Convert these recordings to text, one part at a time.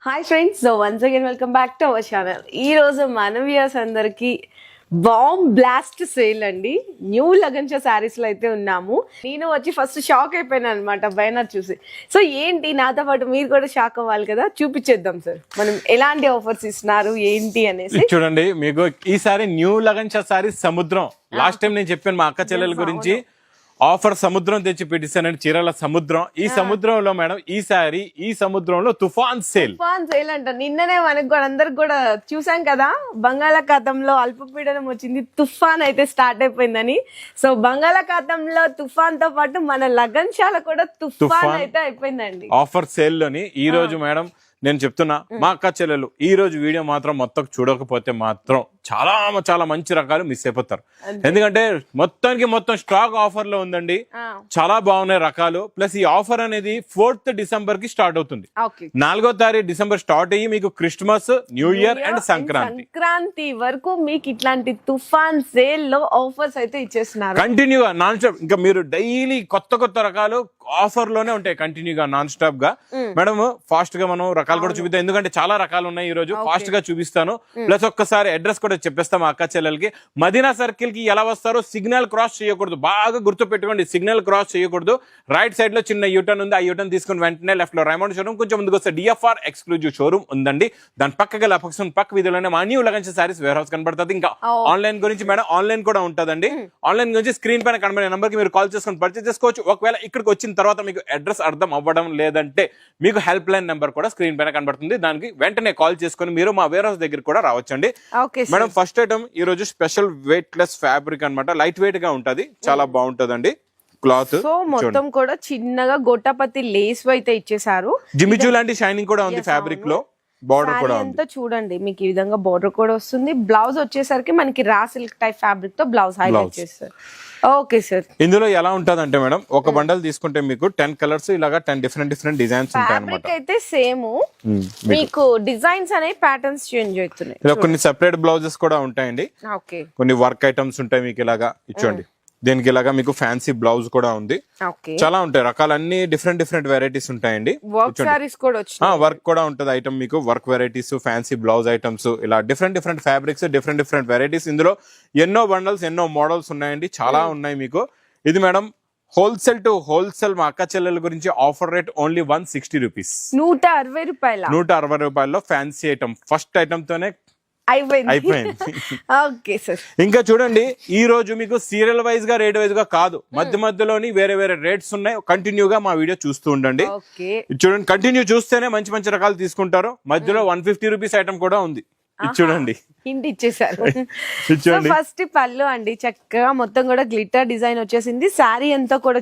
Hi friends, so once again welcome back to our channel. ఈ రోజు మన viewers అందరికి బాంబ్ బ్లాస్ట్ సేల్ అండి. న్యూ లగన్షా శారీస్ లో అయితే ఉన్నాము. నేను వచ్చి ఫస్ట్ షాక్ అయిపోయాను అనమాట బ్యానర్ చూసి. సో ఏంటి, నాతో పాటు మీరు కూడా షాక్ అవ్వాలి కదా, చూపించేద్దాం సార్ మనం ఎలాంటి ఆఫర్స్ ఇస్తున్నారు ఏంటి అనేసి. చూడండి, మీకు ఈసారి న్యూ లగన్షా శారీస్ సముద్రం. లాస్ట్ టైం నేను చెప్పాను మా అక్క చెల్లెల గురించి, ఆఫర్ సముద్రం తెచ్చి పెట్టిస్తానండి, చీరల సముద్రం. ఈ సముద్రంలో మేడం ఈసారి ఈ సముద్రంలో తుఫాన్ సేల్ అంట. నిన్ననే మనకు కూడా అందరికి కూడా చూసాం కదా, బంగాళాఖాతంలో అల్పపీడనం వచ్చింది, తుఫాన్ అయితే స్టార్ట్ అయిపోయిందని. సో బంగాళాఖాతంలో తుఫాన్ తో పాటు మన లగన్షాల కూడా తుఫాన్ అయితే అయిపోయిందండి. ఆఫర్ సేల్ లోని ఈ రోజు మేడం నేను చెప్తున్నా, మా అక్క చెల్లెలు ఈ రోజు వీడియో మాత్రం మొత్తం చూడకపోతే మాత్రం చాలా చాలా మంచి రకాలు మిస్ అయిపోతారు. ఎందుకంటే మొత్తం స్టాక్ ఆఫర్ లో ఉందండి. చాలా బాగున్నాయి రకాలు. ప్లస్ ఈ ఆఫర్ అనేది 4th డిసెంబర్ కి స్టార్ట్ అవుతుంది. 4వ తారీఖు డిసెంబర్ స్టార్ట్ అయ్యి మీకు Christmas, new year and Sankranti వరకు మీకు ఇట్లాంటి తుఫాన్ సేల్ లో ఆఫర్స్ అయితే ఇచ్చేస్తున్నారు కంటిన్యూగా నాన్ స్టాప్. ఇంకా మీరు డైలీ కొత్త రకాలు ఆఫర్ లోనే ఉంటాయి కంటిన్యూగా నాన్ స్టాప్ గా. మేడం ఫాస్ట్ గా మనం రకాలు కూడా చూపిద్దాం, ఎందుకంటే చాలా రకాలు ఉన్నాయి. ఈ రోజు ఫాస్ట్ గా చూపిస్తాను. ప్లస్ ఒక్కసారి అడ్రస్ కూడా చెప్పేస్తాం అక్క చెల్లెలకి. మదీనా సర్కిల్ కి ఎలా వస్తారో సిగ్నల్ క్రాస్ చేయకూడదు, బాగా గుర్తు పెట్టుకోండి. సిగ్నల్ క్రాస్ చేయకూడదు. రైట్ సైడ్ లో చిన్న యూటర్న్ ఉంది, ఆ యూటర్న్ తీసుకుని వెంటనే లెఫ్ట్ లో రైమండ్ షోరూమ్, కొంచెం ముందుకు వస్తే DFR ఎక్స్క్లూజివ్ షోరూమ్ ఉందండి. దాని పక్కగా పక్క వీధిలోనే మా new Lagansha sarees warehouse కనబడుతుంది. ఇంకా ఆన్లైన్ గురించి మేడం ఆన్లైన్ కూడా ఉంటుందండి. ఆన్లైన్ గురించి స్క్రీన్ పైన కనబడే నెంబర్ కి మీరు కాల్ చేసుకొని పర్చేస్ చేసుకోవచ్చు. ఒకవేళ ఇక్కడికి వచ్చిన తర్వాత మీకు అడ్రస్ అర్థం అవ్వడం లేదంటే మీకు హెల్ప్ లైన్ నెంబర్ కూడా స్క్రీన్ పైన కనబడుతుంది. దానికి వెంటనే కాల్ చేసుకుని మీరు మా వేర్ హౌస్ దగ్గర కూడా రావచ్చండి. మేడం ఫస్ట్ ఐటమ్ ఈ రోజు స్పెషల్ వెయిట్ లెస్ ఫ్యాబ్రిక్ అన్నమాట. లైట్ వెయిట్ గా ఉంటది, చాలా బాగుంటదండి క్లాత్. సో మొత్తం కూడా చిన్నగా గొట్టపత్తి లేస్ అయితే ఇచ్చేసారు. జిమిచూ లాంటి షైనింగ్ కూడా ఉంది ఫ్యాబ్రిక్ లో. బార్డర్ కూడా అంతా చూడండి, మీకు ఈ విధంగా బార్డర్ కూడా వస్తుంది. బ్లౌజ్ వచ్చేసరికి మనకి రా సిల్క్ టైప్ ఫ్యాబ్రిక్ తో బ్లౌజ్ హైలైట్ చేస్తారు. ఓకే సార్, ఇందులో ఎలా ఉంటదంటే మేడం, ఒక బండల్ తీసుకుంటే మీకు 10 కలర్స్ ఇలాగా 10 డిఫరెంట్ డిజైన్స్ ఉంటాయి అన్నమాట. అయితే సేమ్ మీకు డిజైన్స్ అనే ప్యాటర్న్స్ చేంజ్ అవుతున్నాయి. ఇలా కొన్ని సెపరేట్ బ్లౌజెస్ కూడా ఉంటాయండి. కొన్ని వర్క్ ఐటమ్స్ ఉంటాయి మీకు ఇలాగా. ఇచ్చోండి, దీనికి ఇలాగా మీకు ఫ్యాన్సీ బ్లౌజ్ కూడా ఉంది. చాలా ఉంటాయి రకాలు, అన్ని డిఫరెంట్ వెరైటీస్ ఉంటాయండి. వర్క్ కూడా ఉంటది ఐటమ్ మీకు. Work varieties, fancy blouse items, ఇలా డిఫరెంట్ ఫ్యాబ్రిక్స్, డిఫరెంట్ వెరైటీస్. ఇందులో ఎన్నో బండల్స్, ఎన్నో మోడల్స్ ఉన్నాయండి, చాలా ఉన్నాయి మీకు. ఇది మేడం హోల్సేల్ టు హోల్సేల్ మా అక్క చెల్లెల గురించి ఆఫర్ రేట్ ఓన్లీ 160 రూపీస్. 160 రూపాయల్లో ఫ్యాన్సీ ఐటమ్ ఫస్ట్ ఐటమ్ తోనే అయిపోయింది. ఇంకా చూడండి, ఈ రోజు మీకు సీరియల్ వైజ్ గా రేట్ వైజ్ గా కాదు, మధ్యలోని వేరే రేట్స్ ఉన్నాయి. కంటిన్యూగా మా వీడియో చూస్తూ ఉండండి. చూడండి, కంటిన్యూ చూస్తేనే మంచి రకాలు తీసుకుంటారు. మధ్యలో 150 రూపీస్ ఐటమ్ కూడా ఉంది. చూడండి, హింట్ ఇచ్చేసారు. ఫస్ట్ పళ్ళు అండి, చక్కగా మొత్తం కూడా గ్లిటర్ డిజైన్ వచ్చేసింది. శారీ అంతా కూడా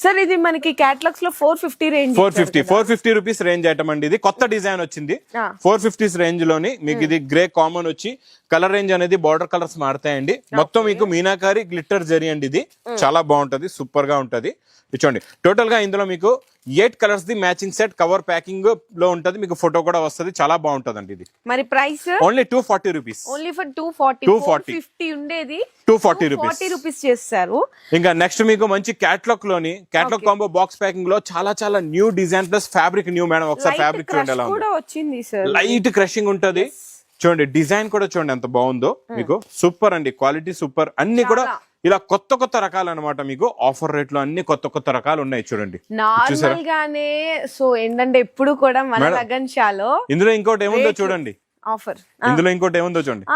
సార్ ఇది మనకి క్యాటలాగ్స్ లో 450 రేంజ్, 450 రూపీస్ రేంజ్ ఐటమ్ అండి. ఇది కొత్త డిజైన్ వచ్చింది 450 రేంజ్ లోని. మీకు ఇది గ్రే కామన్ వచ్చి కలర్ రేంజ్ అనేది బార్డర్ కలర్స్ మారుతాయండి. మొత్తం మీకు మీనాకారి గ్లిటర్ జరీ అండి. ఇది చాలా బాగుంటది, సూపర్ గా ఉంటది. చూడండి, టోటల్ గా ఇందులో మీకు 8 colours the matching set cover packing లో ఉంటది. మీకు ఫోటో కూడా వస్తుంది, చాలా బాగుంటదండి. ఇది మరి price only 240 rupees. Only for 240 ఉండేది 240 రూపీస్ చేస్తారు. ఇంకా నెక్స్ట్ మీకు మంచి క్యాటలాగ్ లోని క్యాటలాగ్ కాంబో బాక్స్ ప్యాకింగ్ లో చాలా new design plus fabric new. Madam ఒకసారి ఫ్యాబ్రిక్ చూడండి ఎలా ఉంది, లైట్ క్రషింగ్ ఉంటది. చూడండి, డిజైన్ కూడా చూడండి ఎంత బాగుందో మీకు. సూపర్ అండి, క్వాలిటీ సూపర్. అన్ని కూడా ఇలా కొత్త రకాలు అనమాట. మీకు ఆఫర్ రేట్ లో అన్ని కొత్త రకాలు ఉన్నాయి. చూడండి నార్మల్ గానే. సో ఏంటంటే ఎప్పుడు కూడా మన లగన్షాలో ఇందులో ఇంకోటి ఏముందో చూడండి. ఆఫర్ ఇందులో ఇంకోటి ఏముందో చూడండి.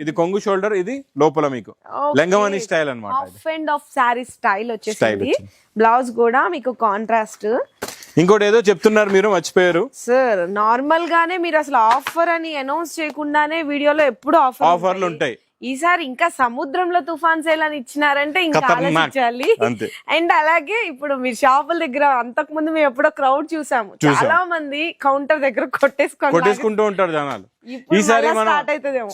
ఇది కొంగు షోల్డర్, ఇది లోపల మీకు లెంగవాణి స్టైల్ అనమాట. Half and of sorry style వచ్చేసింది. బ్లౌజ్ కూడా మీకు కాంట్రాస్ట్. ఇంకోటి ఏదో చెప్తున్నారు మీరు, మర్చిపోయారు సార్. నార్మల్ గానే మీరు అసలు ఆఫర్ అని అనౌన్స్ చేయకుండానే వీడియోలో ఎప్పుడు ఆఫర్లు ఉంటాయి. ఈసారి ఇంకా సముద్రంలో తుఫాన్ సేల్ అని ఇచ్చినారంటే ఇంకా ఆలోచించాలి. అండ్ అలాగే ఇప్పుడు మీరు షాపుల దగ్గర అంతకు ముందు మేము ఎప్పుడో క్రౌడ్ చూసాము, చాలా మంది కౌంటర్ దగ్గర కొట్టేసుకుంటూ ఉంటారు జనాలు. ఈసారి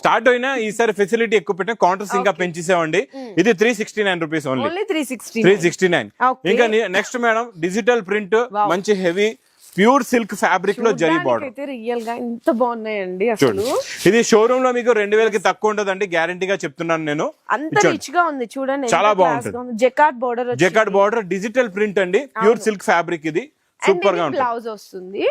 స్టార్ట్ అయినా ఈసారి ఫెసిలిటీ ఎక్కువ పెట్టిన కౌంటర్స్ ఇంకా పెంచేసామండి. ఇది 369 రూపీస్ ఓన్లీ. 369. ఇంకా నెక్స్ట్ మేడం డిజిటల్ ప్రింట్, మంచి హెవీ ప్యూర్ సిల్క్ ఫ్యాబ్రిక్ లో జరీ బార్డర్. రియల్ గా ఎంత బాగున్నాయండి అసలు. ఇది షోరూమ్ లో మీకు 2000 కి తక్కువ ఉంటదండి, గ్యారంటీగా చెప్తున్నాను నేను. అంత రిచ్ గా ఉంది చూడండి, చాలా బాగుంటుంది. జకార్డ్ బార్డర్ డిజిటల్ ప్రింట్ అండి, ప్యూర్ సిల్క్ ఫ్యాబ్రిక్. ఇది సూపర్ గా ఉంటుంది. బ్లౌజ్ వస్తుంది.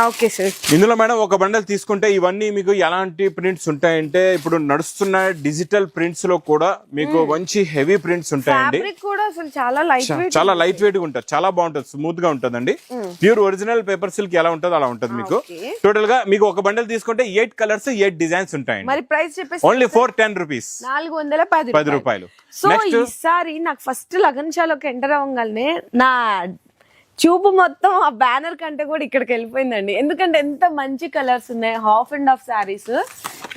Okay sir. ఇందులో మేడం ఒక బండల్ తీసుకుంటే ఇవన్నీ మీకు ఎలాంటి ప్రింట్స్ ఉంటాయంటే ఇప్పుడు నడుస్తున్న డిజిటల్ ప్రింట్స్ లో కూడా మీకు మంచి హెవీ ప్రింట్స్ ఉంటాయండి. ఫ్యాబ్రిక్ కూడా అసలు చాలా లైట్ వెయిట్, చాలా లైట్ వెయిట్ గా ఉంటుంది, చాలా బాగుంటుంది, స్మూత్ గా ఉంటుందండి. ప్యూర్ ఒరిజినల్ పేపర్ సిల్క్ ఎలా ఉంటుంది అలా ఉంటుంది మీకు. టోటల్ గా మీకు ఒక బండల్ తీసుకుంటే 8 కలర్స్ 8 డిజైన్స్ ఉంటాయండి. మరి ప్రైస్ చెప్పేసి ఓన్లీ 10 రూపీస్, 410 రూపాయలు. సో ఈసారి నాకు ఫస్ట్ లగన్షాలోకి ఎంటర్ అవ్వగానే నా చూపు మొత్తం ఆ బ్యానర్ కంటే కూడా ఇక్కడికి వెళ్ళిపోయిందండి. ఎందుకంటే ఎంత మంచి కలర్స్ ఉన్నాయి, హాఫ్ అండ్ హాఫ్ శారీస్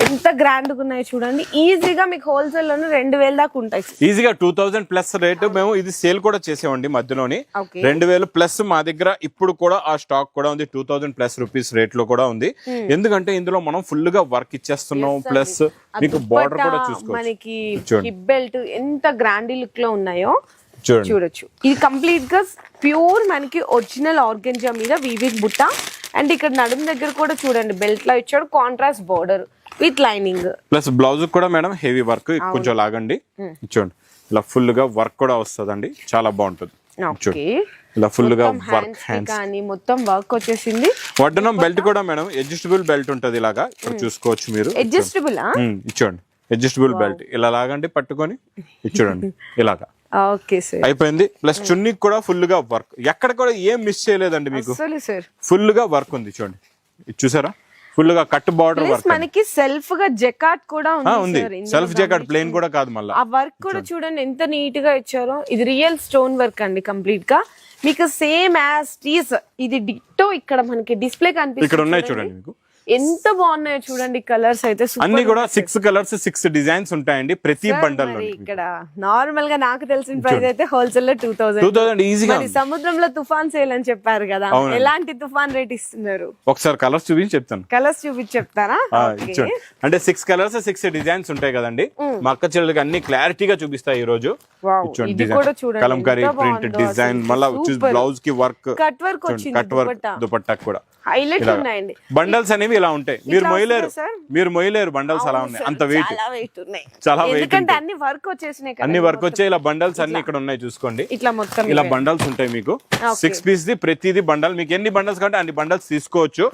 ఎంత గ్రాండ్ గా ఉన్నాయి చూడండి. ఈజీగా మీకు హోల్సేల్ లోనే 2000 దాకా ఉంటాయి. ఈజీగా 2000 ప్లస్ రేట్. మేము ఇది సేల్ కూడా చేసామండి మధ్యలోని. 2000 ప్లస్ మా దగ్గర ఇప్పుడు కూడా ఆ స్టాక్ కూడా ఉంది. 2000 ప్లస్ రూపీస్ రేట్ లో కూడా ఉంది. ఎందుకంటే ఇందులో మనం ఫుల్ గా వర్క్ ఇచ్చేస్తున్నాం. ప్లస్ మీకు బార్డర్ కూడా చూసుకోవచ్చు. మనకి హిప్ బెల్ట్ ఎంత గ్రాండ్ లుక్ లో ఉన్నాయో చూడొచ్చు. ఇది కంప్లీట్ గా ప్యూర్ మనకి ఒరిజినల్ ఆర్గెంజా మీద వీవింగ్ బుట్ట. అండ్ ఇక్కడ నడుము దగ్గర కూడా చూడండి బెల్ట్ లా ఇచ్చాడు, contrast border with lining. Plus blouse కూడా మేడం హెవీ వర్క్, కొంచెం లాగండి చూడండి, ఇలా ఫుల్ గా వర్క్ కూడా వస్తుందండి, చాలా బాగుంటుంది. ఇలా ఫుల్ గా వర్క్ హ్యాండ్స్ కానీ మొత్తం వర్క్ వచ్చేసింది. వడ్డనం బెల్ట్ కూడా మేడం అడ్జస్టబుల్ బెల్ట్ ఉంటది, ఇలాగా ఇక్కడ చూసుకోవచ్చు మీరు. అడ్జస్టబుల్ ఇచ్చోండి, అడ్జస్టబుల్ బెల్ట్ ఇలా లాగండి పట్టుకొని ఇచ్చోండి ఇలాగా. ఓకే సార్, అయిపోయింది. ప్లస్ చున్నీ కూడా ఫుల్ గా వర్క్, ఎక్కడ కూడా ఏం మిస్ చేయలేదండి మీకు. ఫుల్ గా వర్క్ ఉంది చూడండి, చూసారా, ఫుల్ గా కట్ బార్డర్ వర్క్. మనకి సెల్ఫ్ గా జెకాట్ కూడా ఉంది. సెల్ఫ్ జెకాట్ ప్లేన్ కూడా కాదు, మళ్ళీ ఆ వర్క్ కూడా చూడండి ఎంత నీట్ గా ఇచ్చారో. ఇది రియల్ స్టోన్ వర్క్ అండి కంప్లీట్ గా. మీకు సేమ్ యాజ్ టీస్ ఇది డిట్టో ఇక్కడ మనకి డిస్ప్లే కనిపిస్తుంది. ఇక్కడ ఉన్నాయి చూడండి మీకు ఎంత బాగున్నాయో చూడండి. కలర్స్ అయితే అన్ని కూడా 6 కలర్స్ 6 డిజైన్స్ ఉంటాయండి ప్రతి బండల్ లో. ఇక్కడ నార్మల్ గా నాకు తెలిసిన ప్రైస్ అయితే హోల్సేల్ లో 2000 ఈజీగా. సముద్రంలో తుఫాన్ సేల్ అని చెప్పారు కదా, ఎలాంటి తుఫాన్ రేట్ ఇస్తున్నారు? ఒకసారి కలర్స్ చూపించి చెప్తాను. కలర్స్ చూపించి చెప్తారా? అంటే 6 కలర్స్ 6 డిజైన్స్ ఉంటాయి కదండి. మా అక్క చెల్లెలకి అన్ని క్లారిటీగా చూపిస్తాయి ఈ రోజు. కలంకారీ ప్రింట్ డిజైన్, మళ్ళీ బ్లౌజ్ కి వర్క్, కట్ వర్క్ వచ్చింది, కట్ వర్క్ దుపట్టా కూడా హైలైట్ ఉన్నాయండి. బండల్స్ అనేవి ఇలా ఉంటాయి, మీరు మొయ్యలేరు బండల్స్ అలా ఉన్నాయి, అంత వెయిట్, చాలా వెయిట్. ఎందుకంటే అన్ని వర్క్ వచ్చేసినాయి, అన్ని వర్క్ వచ్చాయి. ఇలా బండల్స్ అన్ని ఇక్కడ ఉన్నాయి చూసుకోండి. ఇట్లా మొత్తం ఇలా బండల్స్ ఉంటాయి మీకు. 6 పీస్ ది ప్రతిది బండల్, మీకు ఎన్ని బండల్స్ కంటే అన్ని బండల్స్ తీసుకోవచ్చు.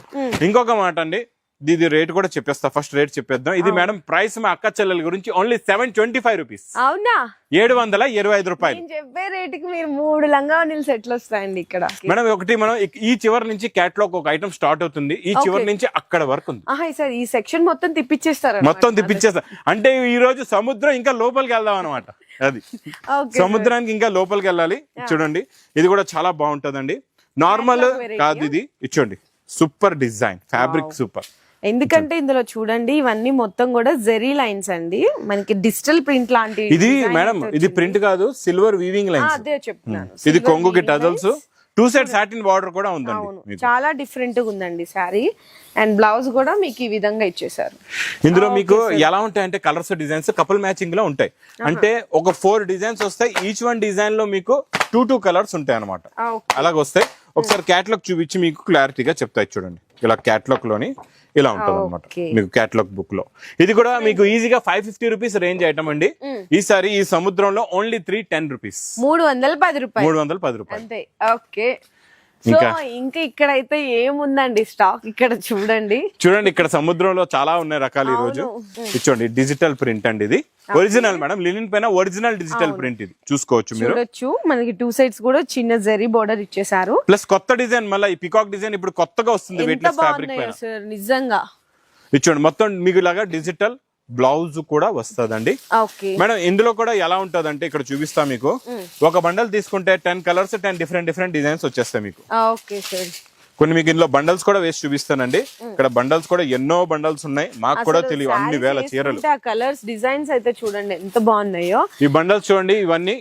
ఇంకొక మాట అండి, ఇది రేట్ కూడా చెప్పేస్తా, ఫస్ట్ రేట్ చెప్పేద్దాం. ఇది మేడం ప్రైస్ మా అక్క చెల్లెల గురించి ఓన్లీ 725 రూపీస్. అవునా? 725 రూపాయలు. చెప్పే రేటుకి మీరు 3 లంగావోణీలు సెట్లు వస్తాయండి ఇక్కడ. మేడం ఒకటి మనం ఈ చివరి నుంచి క్యాటలాగ్ ఒక ఐటమ్ స్టార్ట్ అవుతుంది, ఈ చివరి నుంచి అక్కడ వరకు ఉంది. సార్ ఈ సెక్షన్ మొత్తం తిప్పించేస్తారు, మొత్తం తిప్పించేస్తారు. అంటే ఈ రోజు సముద్రం ఇంకా లోపలికి వెళ్దాం అనమాట. అది సముద్రానికి ఇంకా లోపలికి వెళ్ళాలి. చూడండి ఇది కూడా చాలా బాగుంటదండి, నార్మల్ కాదు ఇది. ఇచ్చోండి సూపర్ డిజైన్, ఫ్యాబ్రిక్ సూపర్. ఎందుకంటే ఇందులో చూడండి ఇవన్నీ మొత్తం కూడా జెరీ లైన్స్ అండి, మనకి డిజిటల్ ప్రింట్ లాంటి. ఇది మేడం ఇది ప్రింట్ కాదు, సిల్వర్ వీవింగ్ లైన్స్. అదే చెప్తున్నాను. ఇది కొంగుకి టజల్స్, 2 సైడ్ సాటిన్ బార్డర్ కూడా ఉందండి. చాలా డిఫరెంట్ గా ఉందండి సారీ. అండ్ బ్లౌజ్ కూడా మీకు ఈ విధంగా ఇచ్చేసారు. ఇందులో మీకు ఎలా ఉంటాయంటే కలర్స్ డిజైన్స్ కపుల్ మ్యాచింగ్ లో ఉంటాయి. అంటే ఒక 4 డిజైన్స్ వస్తాయి, ఈచ్ వన్ డిజైన్ లో మీకు 2 కలర్స్ ఉంటాయి అనమాట. అలాగ వస్తాయి. ఒకసారి క్యాటలాగ్ చూపించి మీకు క్లారిటీగా చెప్తాయి చూడండి. ఇలా క్యాటలాగ్ లోని ఇలా ఉంటుంది అనమాట మీకు క్యాటలాగ్ బుక్ లో. ఇది కూడా మీకు ఈజీగా 550 రూపీస్ రేంజ్ ఐటమ్ అండి. ఈసారి ఈ సముద్రంలో ఓన్లీ 310 రూపీస్, 310 రూపాయలు అంతే. ఓకే, సో ఇంకా ఇక్కడైతే ఏముందండి స్టాక్ ఇక్కడ చూడండి. ఇక్కడ సముద్రంలో చాలా ఉన్నాయి రకాలు ఈ రోజు. ఇచ్చోండి డిజిటల్ ప్రింట్ అండి, ఇది ఒరిజినల్ మేడం, లినిన్ పైన ఒరిజినల్ డిజిటల్ ప్రింట్. ఇది చూసుకోవచ్చు మీరు. మనకి 2 సైడ్స్ కూడా చిన్న జరీ బోర్డర్ ఇచ్చేసారు. ప్లస్ కొత్త డిజైన్, మళ్ళీ ఈ పికాక్ డిజైన్ ఇప్పుడు కొత్తగా వస్తుంది వెయిట్లెస్ ఫ్యాబ్రిక్ పైన. నిజంగా ఇచ్చోండి మొత్తం మీకు ఇలాగా డిజిటల్ బ్లౌజ్ కూడా వస్తుందండి మేడం. ఇందులో కూడా ఎలా ఉంటది అంటే ఇక్కడ చూపిస్తా మీకు. ఒక బండల్ తీసుకుంటే 10 కలర్స్ 10 డిఫరెంట్ డిజైన్స్ వచ్చేస్తాయి మీకు. కొన్ని మీకు ఇందులో బండల్స్ కూడా వేసి చూపిస్తానండి. ఇక్కడ బండల్స్ కూడా ఎన్నో బండల్స్ ఉన్నాయి, మాకు కూడా తెలియదు, అన్ని వేల చీరలు. కలర్స్ డిజైన్స్ అయితే చూడండి ఎంత బాగున్నాయో. ఈ బండల్స్ చూడండి, ఇవన్నీ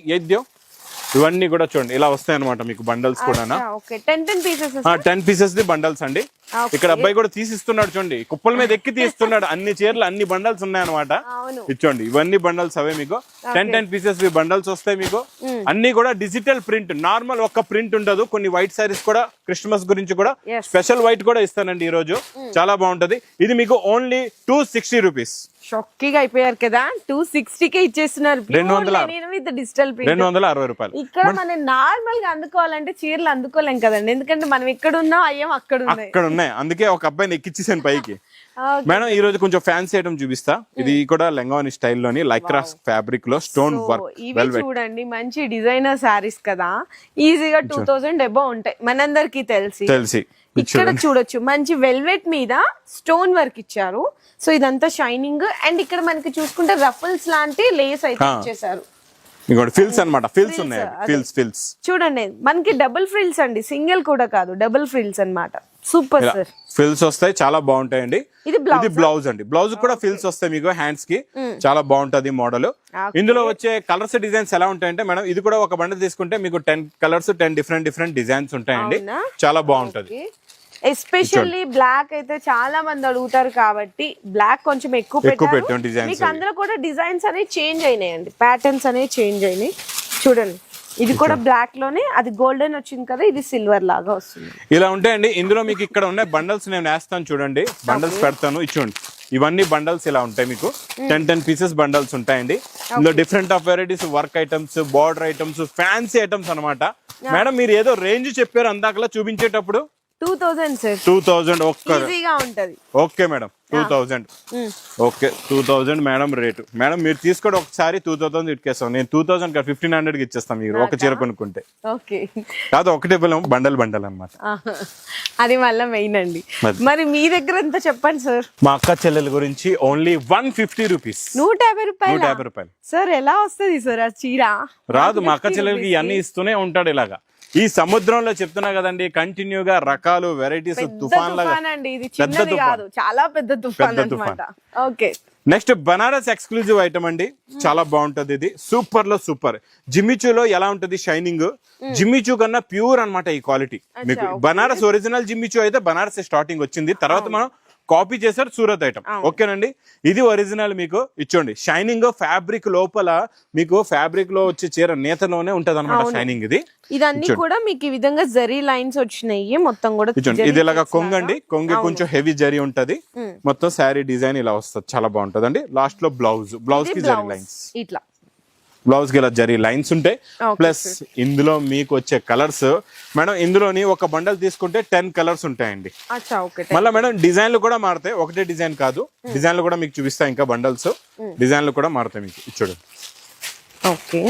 ఇవన్నీ కూడా చూడండి ఇలా వస్తాయి అనమాట మీకు బండల్స్ కూడా. 10 పీసెస్ ది బండల్స్ అండి. ఇక్కడ అబ్బాయి కూడా తీసిస్తున్నాడు చూడండి, కుప్పల మీద ఎక్కి తీస్తున్నాడు. అన్ని చీరలు అన్ని బండల్స్ ఉన్నాయి అనమాట. అవును. ఇచ్చోండి ఇవన్నీ బండల్స్ అవే మీకు 10 పీసెస్ బండల్స్ వస్తాయి మీకు. అన్ని కూడా డిజిటల్ ప్రింట్, నార్మల్ ఒక్క ప్రింట్ ఉండదు. కొన్ని వైట్ సారీస్ కూడా క్రిస్మస్ గురించి కూడా స్పెషల్ వైట్ కూడా ఇస్తానండి ఈ రోజు. చాలా బాగుంటది. ఇది మీకు ఓన్లీ 260 రూపీస్. షాకింగ్ అయిపోయారు కదా, 260కే ఇచ్చేస్తున్నారు. 260 డిజిటల్ ప్రింట్ 260 రూపాయలు. ఇక్కడ మనం నార్మల్ గా అందుకోవాలంటే చీరలు అందుకోలేం కదండి, ఎందుకంటే మనం ఎక్కడ ఉన్నాం అయ్యాం అక్కడ ఉన్నాయి. అందుకే ఒక అబ్బాయిని ఎక్కిచ్చేసాను పైకి. మేడం ఈ రోజు కొంచెం ఫ్యాన్సీ ఐటమ్ చూపిస్తా. ఇది కూడా లెంగాని స్టైల్లోని లైక్రాస్ ఫ్యాబ్రిక్ లో స్టోన్ వర్క్. ఇవి చూడండి మంచి డిజైనర్ సారీస్ కదా, ఈజీగా 2000 అబౌవ్ ఉంటాయి మనందరికి తెలిసి. ఇక్కడ చూడొచ్చు మంచి వెల్వెట్ మీద స్టోన్ వర్క్ ఇచ్చారు. సో ఇదంతా షైనింగ్, అండ్ ఇక్కడ మనకి చూసుకుంటే రఫల్స్ లాంటి లేస్ అయితే ఇచ్చేసారు. ఫిల్స్ అన్నమాట, ఫిల్స్ ఉన్నాయి. ఫిల్స్ చూడండి మనకి డబుల్ ఫ్రిల్స్ అండి, సింగిల్ కూడా కాదు, డబుల్ ఫ్రిల్స్ అన్నమాట. Super sir. ఫిల్స్ వస్తాయి, చాలా బాగుంటాయండి. ఇది బ్లౌజ్ అండి. బ్లౌజ్ కూడా ఫిల్స్ వస్తాయి మీకు హ్యాండ్స్ కి. చాలా బాగుంటది మోడల్. ఇందులో వచ్చే కలర్స్ డిజైన్స్ ఎలా ఉంటాయంటే మేడం, ఇది కూడా ఒక బండ తీసుకుంటే మీకు 10 కలర్స్ 10 డిఫరెంట్ డిజైన్స్ ఉంటాయండి. చాలా బాగుంటది. ఎస్పెషల్లీ బ్లాక్ అయితే చాలా మంది అడుగుతారు కాబట్టి బ్లాక్ కొంచెం ఎక్కువ పెట్టారు. మీకు అందులో కూడా డిజైన్స్ అనేవి చేంజ్ అయినాయండి, ప్యాటర్న్స్ అనేవి చేంజ్ అయినాయి. చూడండి ఇది కూడా బ్లాక్ లోనే, అది గోల్డెన్ వచ్చింది కదా, ఇది సిల్వర్ లాగా వస్తుంది. ఇలా ఉంటాయండి. ఇందులో మీకు ఇక్కడ ఉన్న బండల్స్ నేను వేస్తాను చూడండి, బండల్స్ పెడతాను. ఇచ్చోండి ఇవన్నీ బండల్స్ ఇలా ఉంటాయి మీకు. 10 పీసెస్ బండల్స్ ఉంటాయండి. ఇందులో different of varieties, work items, border items, fancy items అనమాట. మేడం మీరు ఏదో రేంజ్ చెప్పారు అందాకలా చూపించేటప్పుడు 2000 సార్. 2000 ఈజీగా ఉంటది. Okay madam 2000. Okay 2000 madam rate. Madam మీరు తీసుకోండి ఒకసారి 2000 ఇటుకేస్తాం. నేను 2000 1500 కి ఇచ్చేస్తాం మీరు ఒక చీర కొనుక్కుంటే. ఓకే కాదు ఒకటే బండల్ అనమాట. అది మళ్ళీ మెయిన్ అండి. మరి మీ దగ్గర ఎంత చెప్పండి సార్. మా అక్క చెల్లెల గురించి ఓన్లీ 150 రూపీస్. 150 రూపాయలు సార్. ఎలా వస్తుంది సార్ ఆ చీర? రాదు. మా అక్క చెల్లెలకి ఇవన్నీ ఇస్తూనే ఉంటాడు ఇలాగా. ఈ సముద్రంలో చెప్తున్నా కదండి, కంటిన్యూగా రకాలు వెరైటీస్ తుఫాన్ లాగా. చాలా పెద్ద తుఫాన్. Okay next Banaras exclusive item అండి, చాలా బాగుంటది. ఇది సూపర్ లో సూపర్. జిమ్మిచూలో ఎలా ఉంటది షైనింగ్, జిమ్మిచూ కన్నా ప్యూర్ అన్నమాట ఈ క్వాలిటీ మీకు. బనారస్ ఒరిజినల్ జిమ్మిచూ అయితే బనారస్ స్టార్టింగ్ వచ్చింది, తర్వాత మనం కాపీ చేశారు సూరత్ ఐటమ్. ఓకేనండి. ఇది ఒరిజినల్ మీకు. ఇచ్చోండి షైనింగ్ ఫ్యాబ్రిక్ లోపల మీకు, ఫ్యాబ్రిక్ లో వచ్చే చీర నేతలోనే ఉంటది అనమాట షైనింగ్. ఇదన్నీ కూడా మీకు ఈ విధంగా జరీ లైన్స్ వచ్చినాయి మొత్తం కూడా. ఇది ఇలాగా కొంగండి, కొంగి కొంచెం హెవీ జరీ ఉంటది. మొత్తం శారీ డిజైన్ ఇలా వస్తుంది, చాలా బాగుంటది అండి. లాస్ట్ లో బ్లౌజ్ కి జరీ లైన్స్, ఇట్లా బ్లౌజ్ కి ఇలా జరీ లైన్స్ ఉంటాయి. ప్లస్ ఇందులో మీకు వచ్చే కలర్స్ మేడం, ఇందులోని ఒక బండల్ తీసుకుంటే 10 కలర్స్ ఉంటాయండి. మళ్ళీ మేడం డిజైన్లు కూడా మారుతాయి, ఒకటే డిజైన్ కాదు. డిజైన్లు కూడా మీకు చూపిస్తా, ఇంకా బండల్స్ డిజైన్లు కూడా మారుతాయి మీకు. చూడండి ఓకే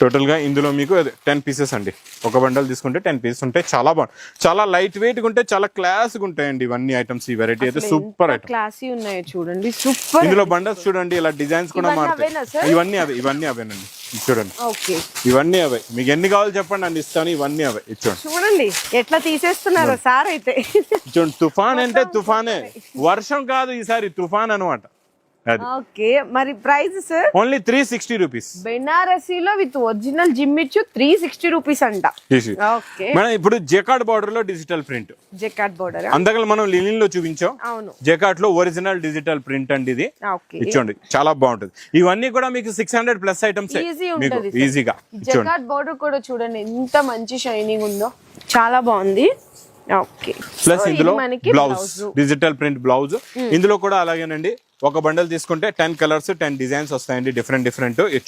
టోటల్ గా ఇందులో మీకు 10 పీసెస్ అండి. ఒక బండల్ తీసుకుంటే 10 పీసెస్ ఉంటాయి. చాలా బాగుంది, చాలా లైట్ వెయిట్ గా ఉంటాయి, చాలా క్లాస్ గా ఉంటాయండి ఇవన్నీ ఐటమ్స్. ఈ వెరైటీ అయితే సూపర్ ఐటమ్, క్లాసీ ఉన్నాయి చూడండి. సూపర్. ఇందులో బండల్స్ చూడండి, ఇలా డిజైన్స్ కూడా మారుతాయి. ఇవన్నీ అవేనండి. చూడండి ఇవన్నీ అవే. మీకు ఎన్ని కావాలో చెప్పండి అండి, ఇస్తాను. ఇవన్నీ అవే. చూడండి ఎట్లా తీసేస్తున్నారు సార్ అయితే. చూడండి తుఫాన్ అంటే తుఫానే, వర్షం కాదు ఈసారి, తుఫాన్ అనమాట. ఓకే మరి ప్రైస్ సార్? Only 360 rupees. బెనారసీలో విత్ ఒరిజినల్ జిమ్మిచు 360 రూపీస్ అంట. ఓకే మేడం ఇప్పుడు జెకార్డ్ బార్డర్ లో డిజిటల్ ప్రింట్. జెకార్డ్ బార్డర్ అంతకల్ మనం లినిన్ లో చూపించాం. అవును, జెకార్డ్ లో ఒరిజినల్ డిజిటల్ ప్రింట్ అండి ఇది. ఇచ్చోండి చాలా బాగుంటది. ఇవన్నీ కూడా మీకు 600 ప్లస్ ఐటమ్స్ ఈజీగా. జెకార్డ్ బార్డర్ కూడా చూడండి ఎంత మంచి షైనింగ్ ఉందో, చాలా బాగుంది. ఓకే ప్లస్ ఇందులో బ్లౌజ్ డిజిటల్ ప్రింట్ బ్లౌజ్. ఇందులో కూడా అలాగేనండి, ఒక బండల్ తీసుకుంటే 10 కలర్స్ 10 డిజైన్స్ వస్తాయండి, డిఫరెంట్.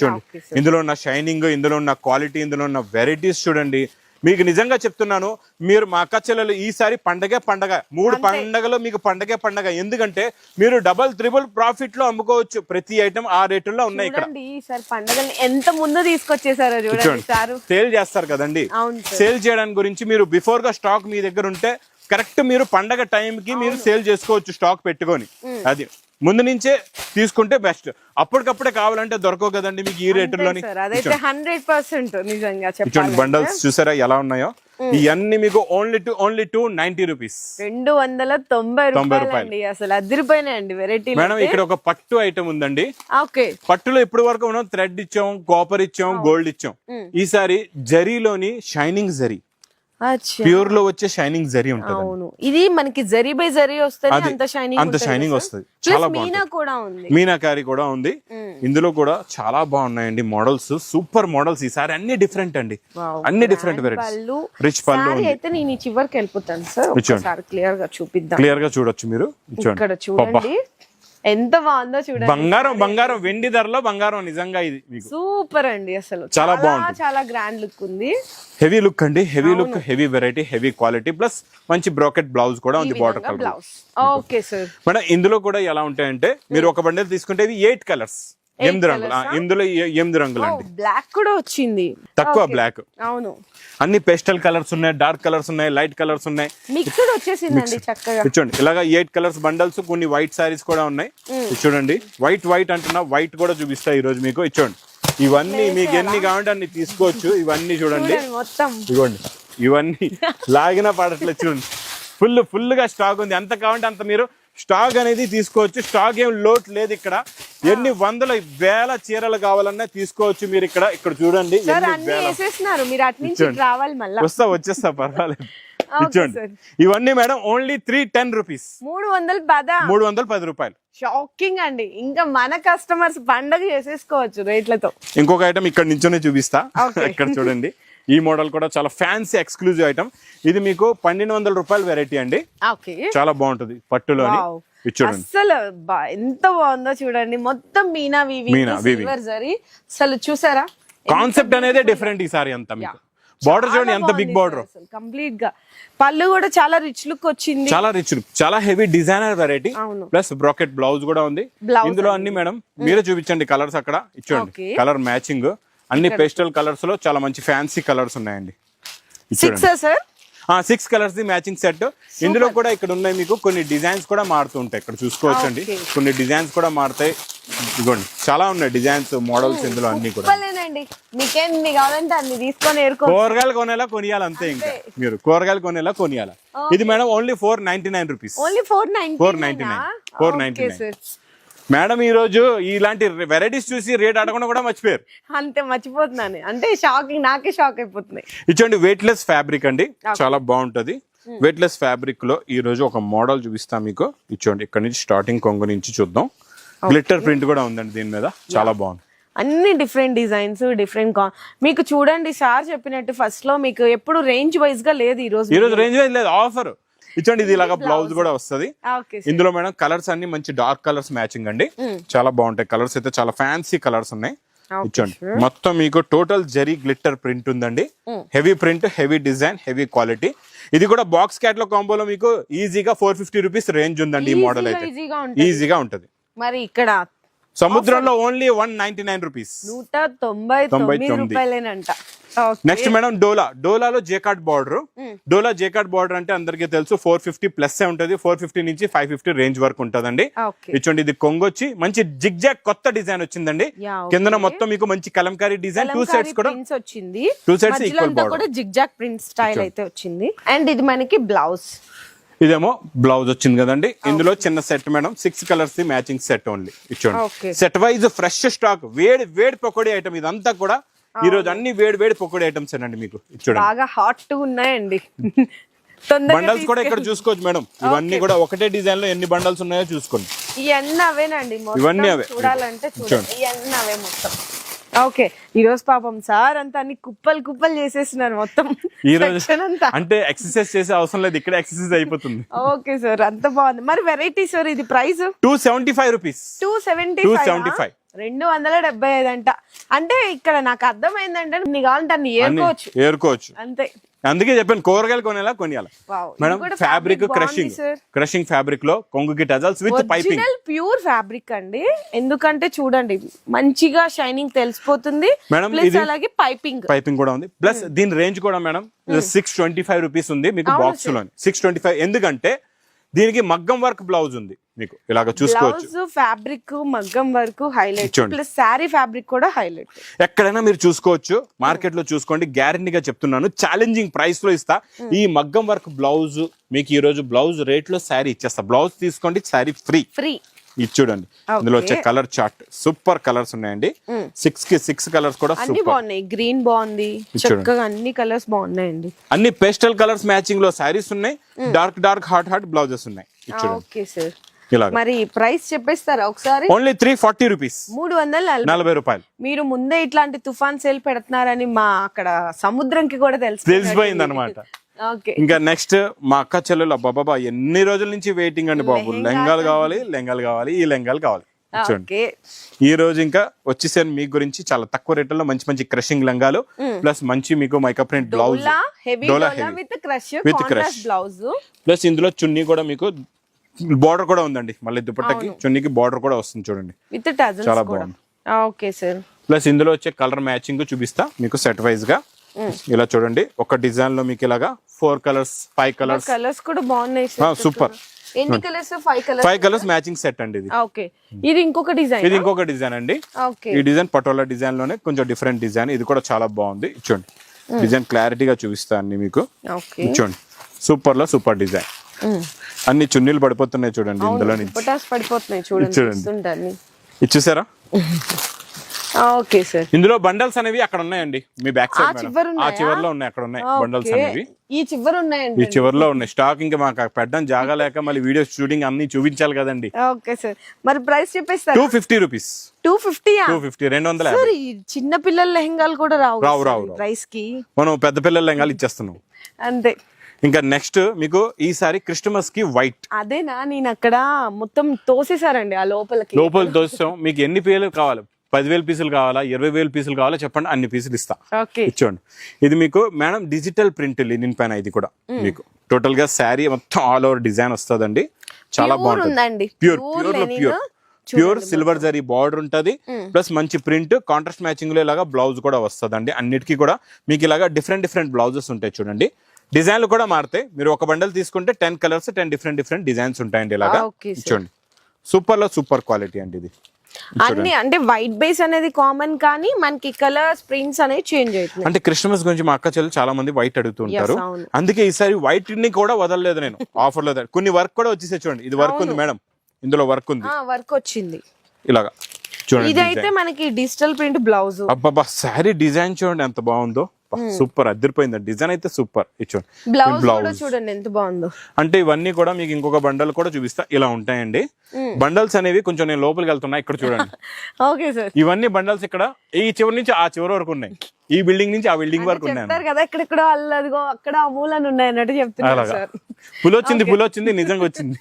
చూడండి ఇందులో ఉన్న షైనింగ్, ఇందులో ఉన్న క్వాలిటీ, ఇందులో ఉన్న వెరైటీస్ చూడండి. మీకు నిజంగా చెప్తున్నాను, మీరు మా అక్క చెల్లెలు ఈసారి పండగ 3 పండగలు మీకు పండగ. ఎందుకంటే మీరు డబల్ ట్రిపుల్ ప్రాఫిట్ లో అమ్ముకోవచ్చు. ప్రతి ఐటమ్ ఆ రేటుల్లో ఉన్నాయి ఇక్కడ. ఎంత ముందు తీసుకొచ్చేసారో చూడండి. సేల్ చేస్తారు కదండి, సేల్ చేయడానికి గురించి మీరు బిఫోర్ గా స్టాక్ మీ దగ్గర ఉంటే కరెక్ట్ మీరు పండగ టైం కి మీరు సేల్ చేసుకోవచ్చు స్టాక్ పెట్టుకొని. అది ముందు నుంచే తీసుకుంటే బెస్ట్. అప్పటికప్పుడే కావాలంటే దొరకవు కదండి మీకు ఈ రేటులోని. బండల్స్ చూసారా ఎలా ఉన్నాయో. ఇవన్నీ మీకు ఓన్లీ 290 రూపీస్. 290 రూపాయలు. అసలు అదిరిపోయినాయండి వెరైటీ. మేడం ఇక్కడ ఒక పట్టు ఐటమ్ ఉందండి. పట్టులో ఇప్పటి వరకు మనం థ్రెడ్ ఇచ్చాం, కాపర్ ఇచ్చాం, గోల్డ్ ఇచ్చాం. ఈసారి జరీలోని షైనింగ్ జరీ. అచ్చా. ప్యూర్ లో వచ్చే షైనింగ్ జరీ ఉంటుంది. అవును, ఇది మనకి జరీ బై జరీ వస్తుంది, అంత అంత షైనింగ్ వస్తుంది. చాలా మీనా బాగుంటుంది. కూడా ఉంది, మీనాకారి కూడా ఉంది. ఇందులో కూడా చాలా బాగున్నాయండి మోడల్స్, సూపర్ మోడల్స్. ఈసారి అన్ని డిఫరెంట్ అండి, అన్ని డిఫరెంట్ వెరైటీస్. రిచ్ పళ్ళు సారీ అయితే నేను ఈ చివరికి వెళ్ళిపోతాను సార్, ఒకసారి క్లియర్ గా చూపిద్దాం. క్లియర్ గా చూడొచ్చు మీరు. ఇక్కడ చూడండి ఎంత బాగుందో చూడండి. బంగారం బంగారం, వెండి ధరలో బంగారం నిజంగా ఇది మీకు సూపర్ అండి, అసలు చాలా బాగుంటుంది. చాలా గ్రాండ్ లుక్ ఉంది, హెవీ లుక్ అండి, heavy look, heavy variety, heavy quality, plus మంచి బ్రాకెట్ బ్లౌజ్ కూడా ఉంది, border colour. Blouse okay sir. Madam ఇందులో కూడా ఎలా ఉంటాయంటే మీరు ఒక బండిల్ తీసుకుంటే ఇవి 8 కలర్స్, 8 రంగులు. ఇందులో 8 రంగులు అండి. బ్లాక్ కూడా వచ్చింది, తక్కువ బ్లాక్. అవును, అన్ని పేస్టల్ కలర్స్ ఉన్నాయి, డార్క్ కలర్స్ ఉన్నాయి, లైట్ కలర్స్ ఉన్నాయి, మిక్స్డ్ వచ్చేసిందండి చక్కగా. చూడండి ఇలాగా 8 కలర్స్ బండల్స్, కొన్ని వైట్ సారీస్ కూడా ఉన్నాయి. చూడండి వైట్ వైట్ అంటున్నా, వైట్ కూడా చూపిస్తా ఈ రోజు మీకు. చూడండి ఇవన్నీ మీకు ఎన్ని కావాలంటే అన్ని తీసుకోవచ్చు. ఇవన్నీ చూడండి మొత్తం, ఇవ్వండి ఇవన్నీ లాగిన పడట్లేదు. చూడండి ఫుల్ గా స్టాక్ ఉంది, ఎంత కావాలంటే అంత మీరు స్టాక్ అనేది తీసుకోవచ్చు. స్టాక్ ఏం లోట్ లేదు ఇక్కడ. ఎన్ని వందల వేల చీరలు కావాలన్నా తీసుకోవచ్చు మీరు ఇక్కడ. ఇక్కడ చూడండి మీరు అటు నుంచి రావాలి, మళ్ళీ వచ్చేస్తా పర్వాలేదు. ఇచ్చోండి ఇవన్నీ మేడం ఓన్లీ 310 రూపీస్, 310 రూపాయలు. షాకింగ్ అండి, ఇంకా మన కస్టమర్స్ పండగ చేసేసుకోవచ్చు రేట్లతో. ఇంకొక ఐటమ్ ఇక్కడ నుంచోనే చూపిస్తా. ఇక్కడ చూడండి ఈ మోడల్ కూడా చాలా ఫ్యాన్సీ ఎక్స్క్లూజివ్ ఐటమ్. ఇది మీకు 1200 రూపాయల వెరైటీ అండి, చాలా బాగుంటుంది పట్టులోని. చూడండి అసలు ఎంత బాగుందో చూడండి, మొత్తం మీనా సిల్వర్ జరీ. అసలు చూసారా కాన్సెప్ట్ అనేది డిఫరెంట్ ఈసారి అంతా. మీకు బార్డర్ చూడండి ఎంత బిగ్ బార్డర్, కంప్లీట్ గా. పళ్ళు కూడా చాలా రిచ్ లుక్ వచ్చింది, చాలా రిచ్ లుక్, చాలా heavy designer variety, plus bracket blouse కూడా ఉంది. ఇందులో అన్ని మేడం మీరే చూపించండి కలర్స్. అక్కడ ఇచ్చోండి కలర్ మ్యాచింగ్, అన్ని పేస్టల్ కలర్స్ లో చాలా మంచి ఫ్యాన్సీ కలర్స్ ఉన్నాయండి. 6 కలర్స్ ది మ్యాచింగ్ సెట్. ఇందులో కూడా ఇక్కడ ఉన్నాయి మీకు కొన్ని డిజైన్స్ కూడా మారుతూ ఉంటాయి, ఇక్కడ చూసుకోవచ్చండి. కొన్ని డిజైన్స్ కూడా మారుతాయి. ఇదిగోండి చాలా ఉన్నాయి డిజైన్స్, మోడల్స్ ఇందులో అన్ని కూడా. మీకేంది కావాలంటే అన్ని తీసుకొని కూరగాయలు కొనేలా కొనియాలి అంతే. ఇంకా మీరు కూరగాయలు కొనేలా కొనియాలా. ఇది మేడం ఓన్లీ 499 రూపీస్, 499. మేడం ఈ రోజు ఇలాంటి వెరైటీస్ చూసి రేట్ అడగకుండా కూడా మర్చిపోయారు. అంతే మర్చిపోతున్నాను, అంటే షాకింగ్, నాకే షాక్ అయిపోతున్నాయి. ఇచ్చండి వెయిట్లెస్ ఫ్యాబ్రిక్ అండి, చాలా బాగుంటది. వెయిట్లెస్ ఫ్యాబ్రిక్ లో ఈ రోజు ఒక మోడల్ చూపిస్తాం మీకు. ఇచ్చండి ఇక్కడ నుంచి స్టార్టింగ్ కొంగు నుంచి చూద్దాం. గ్లిట్టర్ ప్రింట్ కూడా ఉందండి దీని మీద, చాలా బాగుంది. అన్ని డిఫరెంట్ డిజైన్స్, డిఫరెంట్ మీకు చూడండి సార్ చెప్పినట్టు ఫస్ట్ లో మీకు ఎప్పుడు రేంజ్ వైజ్ గా లేదు. ఈ రోజు రేంజ్ వైజ్ లేదు, ఆఫర్. ఇచ్చండి ఇది ఇలాగా బ్లౌజ్ కూడా వస్తుంది. ఇందులో మేడం కలర్స్ అన్ని మంచి డార్క్ కలర్స్ మ్యాచింగ్ అండి, చాలా బాగుంటాయి. కలర్స్ అయితే చాలా ఫ్యాన్సీ కలర్స్ ఉన్నాయి. ఇచ్చండి మొత్తం మీకు టోటల్ జరీ గ్లిట్టర్ ప్రింట్ ఉందండి, heavy print, heavy design, heavy quality. ఇది కూడా బాక్స్ క్యాట్లాగ్ కాంబోలో మీకు ఈజీగా 450 రూపీస్ రేంజ్ ఉందండి. ఈ మోడల్ అయితే ఈజీగా ఉంటది. మరి ఇక్కడ సముద్రంలో ఓన్లీ 199 రూపీస్, 199 రూపాయలేనంట. నెక్స్ట్ మేడం డోలాలో జేకార్డ్ బార్డర్. డోలా జేకార్డ్ బార్డర్ అంటే అందరికీ తెలుసు 450 ప్లస్ ఉంటది, 450 నుంచి 550 రేంజ్ వరకు ఉంటదండి. ఇచ్చండి ఇది కొంగొచ్చి మంచి జిగ్జాగ్ కొత్త డిజైన్ వచ్చిందండి. కింద మొత్తం మీకు మంచి కలంకారీ డిజైన్, 2 సెట్స్ కూడా వచ్చింది, 2 sets equal border, zigzag print style అయితే వచ్చింది. అండ్ ఇది మనకి బ్లౌజ్, ఇదేమో బ్లౌజ్ వచ్చింది కదండి. ఇందులో చిన్న set madam, 6 colours the matching set only. ఇచ్చండి సెట్ వైజ్ ఫ్రెష్ స్టాక్, వేడి పకోడీ ఐటమ్ ఇదంతా కూడా. ఈ రోజు అన్ని వేడి పకోడీ ఐటమ్స్ అండి మీకు. బాగా హాట్ ఉన్నాయండి. బండల్స్ కూడా ఇక్కడ చూసుకోవచ్చు మేడం. ఇవన్నీ కూడా ఒకటే డిజైన్ లో ఎన్ని బండల్స్ ఉన్నాయో చూసుకోండి. ఇవన్నీ అవేనండి, ఇవన్నీ అవే చూడాలంటే చూడండి, ఇవన్నీ అవే మొత్తం. ఓకే, ఈ రోజు పాపం సార్ అంతా అన్ని కుప్పలు చేసేస్తున్నారు మొత్తం. ఈ రోజు అంటే ఎక్సర్సైజ్ చేసే అవసరం లేదు, ఇక్కడ ఎక్సర్సైజ్ అయిపోతుంది. ఓకే సార్, అంత బాగుంది. మరి వెరైటీ సార్, ఇది ప్రైస్ 275 రూపీస్, 275, 275 అంట. అంటే ఇక్కడ నాకు అర్థమైందంటే నీ కావాలంటే అన్ని ఏరుకోవచ్చు అంతే. అందుకే చెప్పాను కూరగాయలు కొనేలా కొనియాలి మేడం. ఫ్యాబ్రిక్ క్రషింగ్ ఫ్యాబ్రిక్ లో కొంగుకి tassels with piping, pure fabric అండి. ఎందుకంటే చూడండి మంచిగా షైనింగ్ తెలిసిపోతుంది మేడం. అలాగే పైపింగ్ కూడా ఉంది. ప్లస్ దీని రేంజ్ కూడా మేడం 625 రూపీస్ ఉంది మీకు బాక్స్ లో. 625 ఎందుకంటే దీనికి మగ్గం వర్క్ బ్లౌజ్ ఉంది మీకు, ఇలాగ చూసుకోవచ్చు. ఫ్యాబ్రిక్ మగ్గం work highlight, plus sari fabric కూడా హైలైట్. ఎక్కడైనా మీరు చూసుకోవచ్చు, మార్కెట్ లో చూసుకోండి. గ్యారంటీగా చెప్తున్నాను, ఛాలెంజింగ్ ప్రైస్ లో ఇస్తా. ఈ మగ్గం వర్క్ బ్లౌజ్ మీకు ఈ రోజు బ్లౌజ్ రేట్ లో శారీ ఇచ్చేస్తా. బ్లౌజ్ తీసుకోండి, శారీ ఫ్రీ. ఇది చూడండి ఇందులో వచ్చే కలర్ చార్ట్ సూపర్ కలర్స్ ఉన్నాయండి 6 కి 6 కలర్స్ కూడా అన్ని సూపర్ బాగున్నాయి. గ్రీన్ బాగుంది, చక్కగా అన్ని కలర్స్ బాగున్నాయండి. అన్ని పేస్టల్ కలర్స్ మ్యాచింగ్ లో శారీస్ ఉన్నాయి, డార్క్ హాట్ బ్లౌజెస్ ఉన్నాయి. ఇది చూడండి ఓకే సార్. ఇలా మరి ప్రైస్ చెప్పేస్తారా ఒకసారి? ఓన్లీ 340 రూపీస్, 340 రూపాయలు. మీరు ముందే ఇట్లాంటి తుఫాన్ సేల్ పెడుతున్నారని మా అక్కడ సముద్రంకి కూడా తెలిసిపోయింది అనమాట. ఓకే. ఇంకా నెక్స్ట్ మా అక్క చెల్లెలు బాబా ఎన్ని రోజుల నుంచి వెయిటింగ్ అండి బాబు, లెంగాలు కావాలి ఈ లెంగాలు కావాలి. చూడండి ఈ రోజు ఇంకా వచ్చేసాను మీ గురించి చాలా తక్కువ రేట్లలో మంచి మంచి క్రషింగ్ లంగాలు ప్లస్ మంచి మీకు mica print blouse with crush blouse plus ఇందులో చున్నీ కూడా మీకు బార్డర్ కూడా ఉందండి, మళ్ళీ దుపట్టకి చున్నీకి బార్డర్ కూడా వస్తుంది చూడండి, విత్ టజల్స్ చాలా కూడా. బాగుంది. Okay sir. ప్లస్ ఇందులో వచ్చే కలర్ మ్యాచింగ్ చూపిస్తా మీకు సెట్ వైజ్ గా. ఇలా చూడండి ఒక డిజైన్ లో మీకు ఇలాగా 4 కలర్స్ 5 కలర్స్ కలర్స్ కూడా బాగున్నాయి. సూపర్. ఎన్ని కలర్స్? 5 కలర్స్ మ్యాచింగ్ సెట్ అండి ఇది. ఓకే. ఇది ఇంకొక డిజైన్ అండి. ఓకే. ఈ డిజైన్ పటోలా డిజైన్ లోనే కొంచెం డిఫరెంట్ డిజైన్, ఇది కూడా చాలా బాగుంది. చూడండి డిజైన్ క్లారిటీగా చూపిస్తా అన్ని మీకు. చూడండి సూపర్ లో సూపర్ డిజైన్. అన్ని చున్నీలు పడిపోతున్నాయి చూడండి ఇందులో నుంచి పడిపోతున్నాయి చూడండి. ఇచ్చేసారా? Okay sir. ఇందులో బండల్స్ అనేవి అక్కడ ఉన్నాయండి మీ బ్యాక్ సైడ్ ఆ చివర్లో ఉన్నాయి, అక్కడ ఉన్నాయి బండల్స్ అనేవి. ఈ చివర్లో ఉన్నాయి స్టాక్. ఇంకా మాకు పెట్టడం జాగా లేక మళ్ళీ వీడియో షూటింగ్ అన్ని చూపించాలి కదండి. Okay sir. మరి ప్రైస్ చెప్పేస్తారు? 250 రూపీస్. 250. 250. సార్ ఈ చిన్న పిల్లల లెహంగాలు కూడా రావు ప్రైస్ కి. మనం పెద్ద పిల్లల లెహంగాలు ఇచ్చేస్తున్నాం అంతే. ఇంకా నెక్స్ట్ మీకు ఈసారి క్రిస్టమస్ కి వైట్. అదేనా, నేను అక్కడ మొత్తం తోసేసారండి ఆ లోపల తోస్తాం. మీకు ఎన్ని పీసులు కావాలి? 10,000 పీసులు కావాలా, 20,000 పీసులు కావాలా చెప్పండి, అన్ని పీసులు ఇస్తా. ఇచ్చోండి. ఇది మీకు మేడం డిజిటల్ ప్రింట్ లినిన్ పైన, ఇది కూడా మీకు టోటల్ గా శారీ మొత్తం ఆల్ ఓవర్ డిజైన్ వస్తుందండి, చాలా బాగుంటుంది. ప్యూర్ సిల్వర్ జరీ బార్డర్ ఉంటది ప్లస్ మంచి ప్రింట్ కాంట్రాస్ట్ మ్యాచింగ్ లో ఇలాగా బ్లౌజ్ కూడా వస్తుందండి. అన్నిటికీ కూడా మీకు ఇలాగా డిఫరెంట్ బ్లౌజెస్ ఉంటాయి చూడండి. డిజైన్లు కూడా మారుతాయి. మీరు ఒక బండల్ తీసుకుంటే 10 కలర్స్ 10 డిఫరెంట్ డిజైన్స్ ఉంటాయండి ఇలాగా. చూడండి సూపర్ లో సూపర్ క్వాలిటీ అండి ఇది. అన్ని అంటే వైట్ బేస్ అనేది కామన్, కానీ మనకి కలర్స్ ప్రింట్స్ అనేవి చేంజ్ అవుతుంది. అంటే క్రిస్టమస్ గురించి మా అక్క చెల్లెలు చాలా మంది వైట్ అడుగుతుంటారు, అందుకే ఈసారి వైట్ ని కూడా వదలలేదు నేను ఆఫర్ లో. కొన్ని వర్క్ కూడా వచ్చేసే చూడండి. ఇది వర్క్ ఉంది మేడం, ఇందులో వర్క్ ఉంది, వర్క్ వచ్చింది ఇలాగా చూడండి. ఇదైతే మనకి డిజిటల్ ప్రింట్ బ్లౌజ్. అబ్బా శారీ డిజైన్ చూడండి ఎంత బాగుందో, సూపర్ అదిరిపోయింది డిజైన్ అయితే సూపర్. ఇచ్చోండి బ్లౌజ్ చూడండి ఎంత బాగుందో. అంటే ఇవన్నీ కూడా మీకు ఇంకొక బండల్ కూడా చూపిస్తా, ఇలా ఉంటాయండి బండల్స్ అనేవి. కొంచెం నేను లోపలికి వెళ్తున్నా, ఇక్కడ చూడండి. Okay sir. ఇవన్నీ బండల్స్ ఇక్కడ ఈ చివరి నుంచి ఆ చివరి వరకు ఉన్నాయి, ఈ బిల్డింగ్ నుంచి ఆ బిల్డింగ్ వరకు ఉన్నాయి కదా. ఎక్కడెక్కడో అల్లదిగో అక్కడ మూలను ఉన్నాయి అన్నట్టు చెప్తున్నారు సార్. పుల్ వచ్చింది నిజంగా వచ్చింది.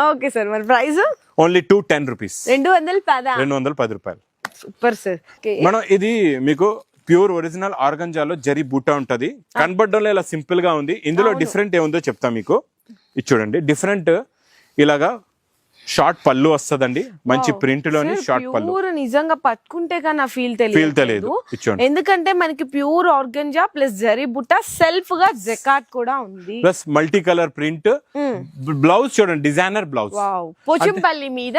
Okay sir. మరి ప్రైస్ ఓన్లీ 210 రూపీస్, 210 రూపాయలు. Super sir. మనం ఇది మీకు ప్యూర్ ఒరిజినల్ ఆర్గంజాలో జరీ బూటా ఉంటది. కనబడడంలో ఇలా సింపుల్ గా ఉంది. ఇందులో డిఫరెంట్ ఏముందో చెప్తా మీకు. ఇది చూడండి డిఫరెంట్ ఇలాగా షార్ట్ పళ్ళు వస్తదండి, మంచి ప్రింట్ లోని షార్ట్ పళ్ళు. నిజంగా పట్టుకుంటే కానీ ఫీల్ తెలియదు, ఎందుకంటే మనకి ప్యూర్ ఆర్గంజా ప్లస్ జరీ బుట్ట సెల్ఫ్ గా జకాట్ కూడా ఉంది, plus multi colour print. Blouse చూడండి డిజైనర్ బ్లౌజ్, పోచంపల్లి మీద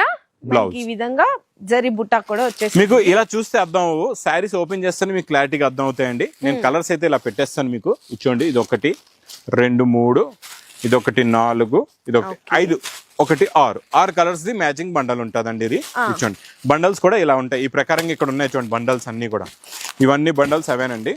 బ్లౌజ్. ఈ విధంగా జరీ బుట్ట కూడా వచ్చేసి మీకు ఇలా చూస్తే అర్థం అవ్వు. శారీస్ ఓపెన్ చేస్తే మీకు క్లారిటీగా అర్థం అవుతాయండి. నేను కలర్స్ అయితే ఇలా పెట్టేస్తాను మీకు. ఇచ్చోండి ఇది 1 2 3, ఇది 1 4, ఇది 5, 1 6 కలర్స్ ది మ్యాచింగ్ బండల్ ఉంటుందండి ఇది. చూడండి బండల్స్ కూడా ఇలా ఉంటాయి. ఈ ప్రకారంగా ఇక్కడ ఉన్నాయి చూడండి బండల్స్ అన్ని కూడా. ఇవన్నీ బండల్స్ అవేనండి.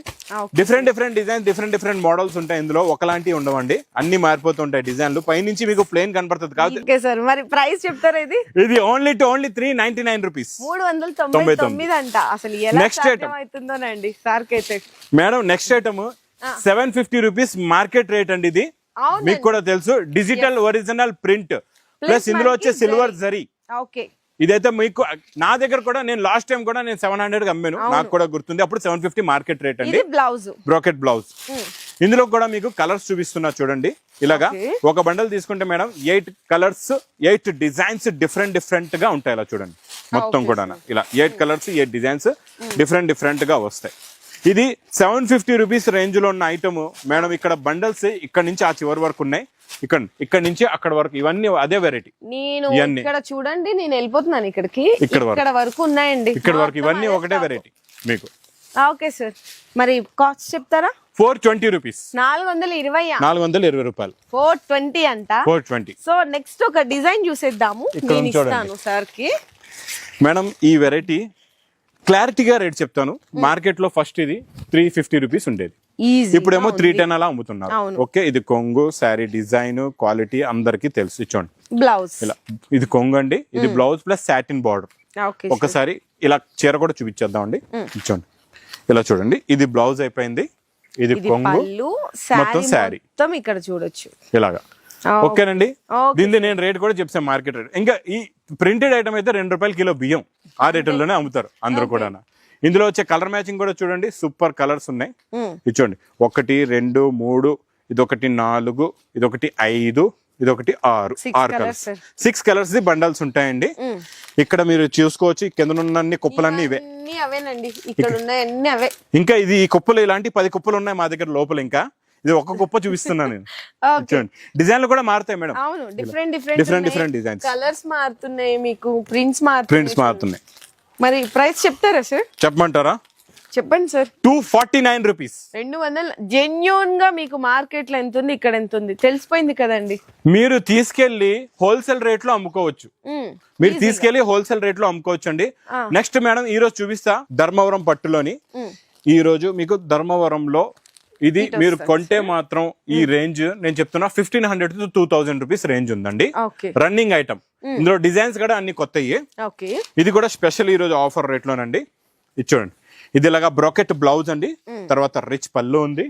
డిఫరెంట్ డిజైన్ డిఫరెంట్ మోడల్స్ ఉంటాయి. ఇందులో ఒకలాంటివి ఉండవండి, అన్ని మారిపోతుంటాయి డిజైన్లు. పైనుంచి మీకు ప్లేన్ కనపడుతుంది కాదు. మరి ప్రైస్ చెప్తారా? ఇది ఓన్లీ 399 రూపీస్, 399 అంట. అసలు నెక్స్ట్ ఐటమ్ అవుతుందోనండి సార్ కైతే. Madam next item 750 rupees market rate అండి ఇది. మీకు కూడా తెలుసు డిజిటల్ ఒరిజినల్ ప్రింట్ ప్లస్ ఇందులో వచ్చే సిల్వర్ జరీ. ఇదైతే మీకు నా దగ్గర కూడా నేను లాస్ట్ టైం కూడా నేను 700 అమ్మాను, నాకు కూడా గుర్తుంది. అప్పుడు 750 మార్కెట్ రేట్ అండి. Brocade blouse. ఇందులో కూడా మీకు కలర్స్ చూపిస్తున్నా చూడండి. ఇలాగా ఒక బండల్ తీసుకుంటే మేడం 8 కలర్స్ 8 డిజైన్స్ డిఫరెంట్ గా ఉంటాయి. ఇలా చూడండి మొత్తం కూడా ఇలా 8 కలర్స్ 8 డిజైన్స్ డిఫరెంట్ గా వస్తాయి. ఇది 750 రూపీస్ రేంజ్ లో ఉన్న ఐటమ్ మేడం. ఇక్కడ బండల్స్ ఇక్కడ నుంచి ఆ చివరి వరకు ఉన్నాయి, ఇక్కడ నుంచి అక్కడ వరకు ఇవన్నీ అదే వెరైటీ. నేను ఇక్కడ చూడండి, నేను వెళ్ళిపోతున్నాను ఇక్కడికి. ఇక్కడ వరకు ఉన్నాయండి, ఇక్కడ వరకు ఇవన్నీ ఒకటే వెరైటీ మీకు. Okay sir. మరి కాస్ట్ చెప్తారా? 420 రూపీస్, 420 420 రూపాయలు, 420 అంట. 420. సో నెక్స్ట్ ఒక డిజైన్ చూసేద్దాము. ఇక్కడ నేను చూడండి. ఇస్తాను సార్ కి. మేడం ఈ వెరైటీ క్లారిటీగా రేట్ చెప్తాను. మార్కెట్ లో ఫస్ట్ ఇది 350 రూపీస్ ఉండేది, ఈజీ ఇప్పుడేమో 310 అలా అమ్ముతున్నారు. అవును. ఓకే, ఇది కొంగు శారీ డిజైన్ క్వాలిటీ అందరికి తెలుసు. ఇచ్చోండి బ్లౌజ్ ఇలా, ఇది కొంగు అండి, ఇది blouse plus satin border. Okay ఒకసారి ఇలా చీర కూడా చూపించేద్దాం అండి. ఇచ్చోండి ఇలా చూడండి, ఇది బ్లౌజ్ అయిపోయింది, ఇది కొంగు, పళ్ళు, మొత్తం శారీ మొత్తం ఇక్కడ చూడొచ్చు ఇలాగా. ఓకేనండి, దీన్ని నేను రేట్ కూడా చెప్తాను మార్కెట్ రేట్. ఇంకా ఈ ప్రింటెడ్ ఐటమ్ అయితే 2 రూపాయలు కిలో బియ్యం, ఆ రేట్లోనే అమ్ముతారు అందరూ కూడా. ఇందులో వచ్చే కలర్ మ్యాచింగ్ కూడా చూడండి, సూపర్ కలర్స్ ఉన్నాయి. ఇది చూడండి, 1 2 3, ఇదొకటి 4, ఇదొకటి 5, ఇదొకటి 6 కలర్స్, 6 కలర్స్ బండల్స్ ఉంటాయండి. ఇక్కడ మీరు చూసుకోవచ్చు, కింద ఉన్న కుప్పలన్నీ ఇవే. అవేనండి, ఇక్కడ ఉన్నాయి అన్ని అవే. ఇంకా ఇది ఈ కుప్పలు ఇలాంటి 10 కుప్పలు ఉన్నాయి మా దగ్గర లోపల. ఇంకా ఇది ఒక కుప్ప చూపిస్తున్నాను నేను. చూడండి, డిజైన్లు కూడా మారుతాయి మేడం. అవును, డిఫరెంట్ డిజైన్స్, కలర్స్ మారుతున్నాయి, మీకు ప్రింట్స్ మారుతున్నాయి. మరి ప్రైస్ చెప్తారా సార్? చెప్పమంటారా? చెప్పండి సార్. 249 రూపీస్, 200. జెన్యూన్ గా మీకు మార్కెట్ లో ఎంత ఉంది, ఇక్కడ ఎంత ఉంది తెలిసిపోయింది కదండి. మీరు తీసుకెళ్లి హోల్సేల్ రేట్ లో అమ్ముకోవచ్చు. మీరు తీసుకెళ్లి హోల్సేల్ రేట్ లో అమ్ముకోవచ్చు అండి. నెక్స్ట్ మేడం ఈ రోజు చూపిస్తా ధర్మవరం పట్టులోని. ఈ రోజు మీకు ధర్మవరంలో ఇది మీరు కొంటే మాత్రం ఈ రేంజ్ నేను చెప్తున్నా 1500 to 2000 రూపీస్ రేంజ్ ఉందండి. రన్నింగ్ ఐటమ్, ఇందులో డిజైన్స్ కూడా అన్ని కొత్తయ్యే. ఇది కూడా స్పెషల్ ఈ రోజు ఆఫర్ రేట్ లోనండి. ఇది చూడండి, ఇది ఇలాగా బ్రాకెట్ బ్లౌజ్ అండి, తర్వాత రిచ్ పళ్ళు ఉంది.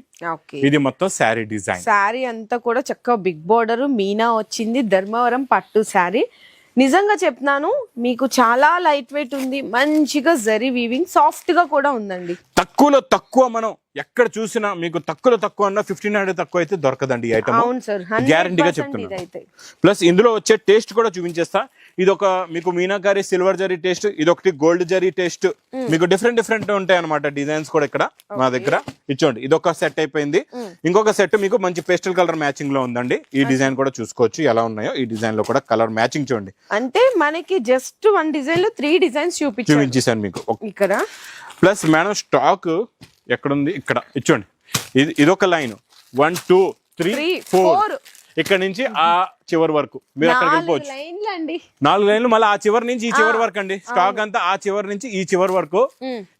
ఇది మొత్తం శారీ డిజైన్, శారీ అంతా కూడా చక్కగా బిగ్ బోర్డర్ మీనా వచ్చింది, ధర్మవరం పట్టు శారీ. నిజంగా చెప్తున్నాను, మీకు చాలా లైట్ వెయిట్ ఉంది, మంచిగా జరీ వీవింగ్, సాఫ్ట్ గా కూడా ఉందండి. తక్కువలో తక్కువ మనం ఎక్కడ చూసినా మీకు తక్కువలో తక్కువ అన్న 1500 తక్కువ అయితే దొరకదండి ఈ ఐటమ్. అవును సార్, గ్యారంటీగా చెప్తున్నాను. ప్లస్ ఇందులో వచ్చే టేస్ట్ కూడా చూపించేస్తా. ఇది ఒక మీకు మీనాకారి సిల్వర్ జరీ టేస్ట్, ఇది ఒకటి గోల్డ్ జరీ టేస్ట్, మీకు డిఫరెంట్ ఉంటాయి అనమాట డిజైన్స్ కూడా ఇక్కడ మా దగ్గర. ఇచ్చోండి, ఇది ఒక సెట్ అయిపోయింది. ఇంకొక సెట్ మీకు మంచి పేస్టల్ కలర్ మ్యాచింగ్ లో ఉందండి. ఈ డిజైన్ కూడా చూసుకోవచ్చు ఎలా ఉన్నాయో. ఈ డిజైన్ లో కూడా కలర్ మ్యాచింగ్ చూడండి. అంటే మనకి జస్ట్ 1 డిజైన్ లో 3 డిజైన్స్ చూపించేసాను మీకు ఇక్కడ. ప్లస్ మేడం స్టాక్ ఎక్కడుంది, ఇక్కడ ఇచ్చోండి, ఇదొక లైన్ 1 2 3 4 ఇక్కడ నుంచి ఆ చివరి వరకు మీరు అక్కడికి వెళ్ళిపోవచ్చు. 4 లైన్లు, మళ్ళీ ఆ చివరి నుంచి ఈ చివరి వరకు అండి. స్టాక్ అంతా ఆ చివరి నుంచి ఈ చివరి వరకు.